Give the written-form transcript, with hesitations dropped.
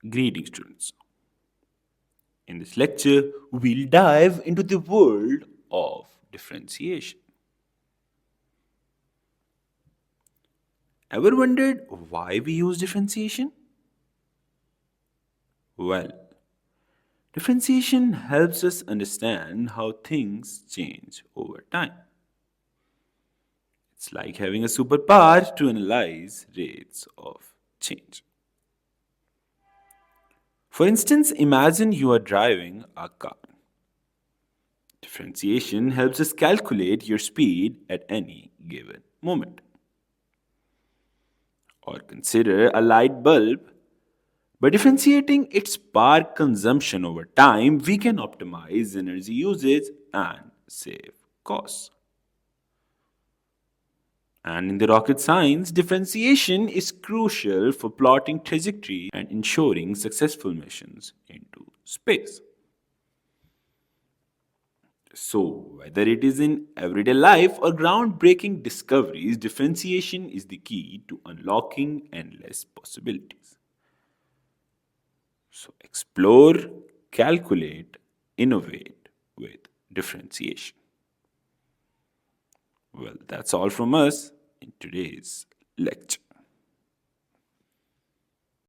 Greetings, students. In this lecture, we'll dive into the world of differentiation. Ever wondered why we use differentiation? Well, differentiation helps us understand how things change over time. It's like having a superpower to analyze rates of change. For instance, imagine you are driving a car. Differentiation helps us calculate your speed at any given moment. Or consider a light bulb. By differentiating its power consumption over time, we can optimize energy usage and save costs. And in the rocket science, differentiation is crucial for plotting trajectories and ensuring successful missions into space. So, whether it is in everyday life or groundbreaking discoveries, differentiation is the key to unlocking endless possibilities. So, explore, calculate, innovate with differentiation. Well, that's all from us in today's lecture.